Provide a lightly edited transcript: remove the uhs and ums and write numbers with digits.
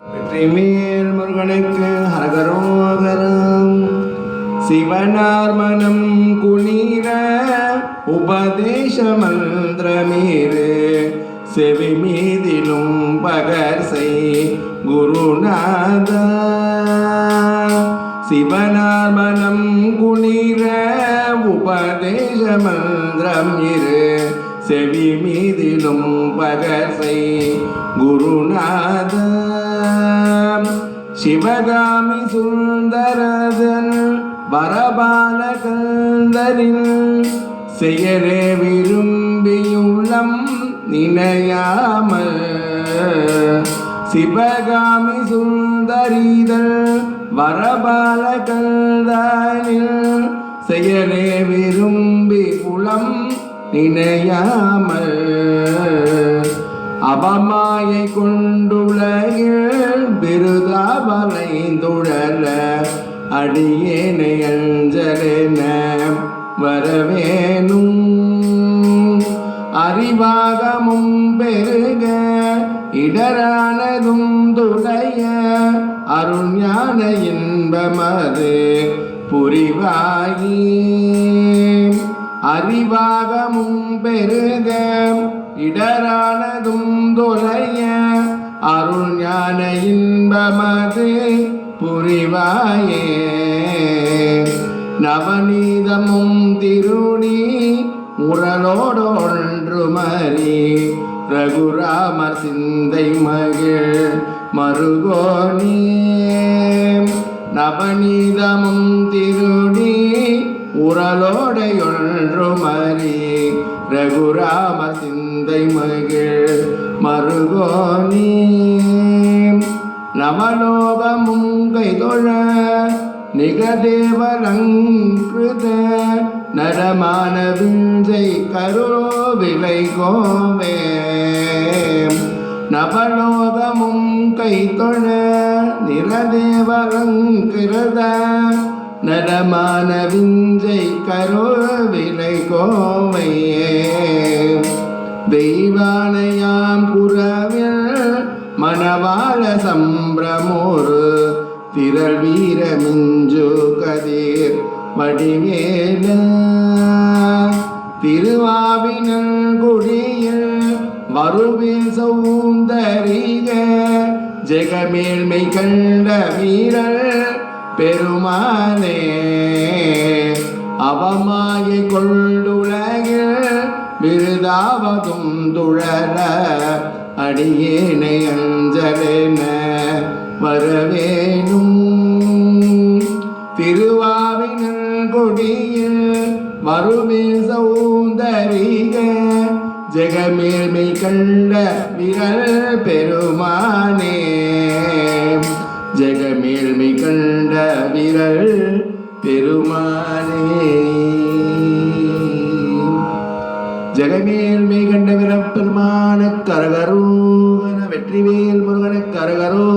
வெற்றிவேல் முருகனுக்கு ஹரகரோகரம். சிவனார் மனம் குளிர உபதேச மந்திரமீறு செவி மீதிலும் பகர்சை குருநாத. சிவனார் மனம் குளிர உபதேச மந்திரம் இரு செவி மீதிலும் பகர்சை குருநாத. சிவகாமி சுந்தரதன் வரபாலகந்தரின் செயலே விரும்பியுள்ளம் நினையாமல். சிவகாமி சுந்தரிதல் வரபாலகந்தனில் செயலே விரும்பி உளம் நினையாமல். அவமாயை கொண்டுலகில் விருதா வளைந்துழல அடியேனை அஞ்சலென வரவேணும். அறிவாகமும் பெருக இடரானதும் துடைய அருள் ஞான இன்பமது புரிவாயி. அறிவாகமும் பெருக இடரானதும் தொலைய அருள் ஞான இன்பமது புரிவாயே. நவநீதமும் திருடி முரலோடொன்று மறி ரகுராமர் சிந்தை மகிழ் மருகோனே. நவநீதமும் திருடி உரலோடையொன்று மறி ரகுராமர் சிந்தை மகிழ் மருகோனே. நவலோகமும் கைதொழ நிகதேவலங்கிருத நரமான விஞ்சை கருவிலை கோவே. நவலோகமும் கைதொழ நிரதேவலங்கிருத நரமான விஞ்சை கருவிலை கோவையே. தெய்வானையாம் புறவில் மணவாள சம்பிரமோரு திரள் வீர மிஞ்சு கதிர் வடிவேல. திருவாவினல் குடியில் வருவில் சௌந்தரிக ஜெகமேல்மை கண்ட வீரல் பெருமானே. அவமாயை கொள்ளுலகில் விருதாவதும் துழல அடியேனை அஞ்சலென வரவேணும். திருவாவினல் கொடியில் வருவில் சௌந்தரிக ஜெகமேல்மை கண்ட விரல் பெருமானே. ஜெகமேல்மை கண்ட விரல் பெருமானே. ஜெகமேல்மை கண்ட விரல் பெருமான கரகரோகர. வெற்றிவேல் முருகன கரகரோ.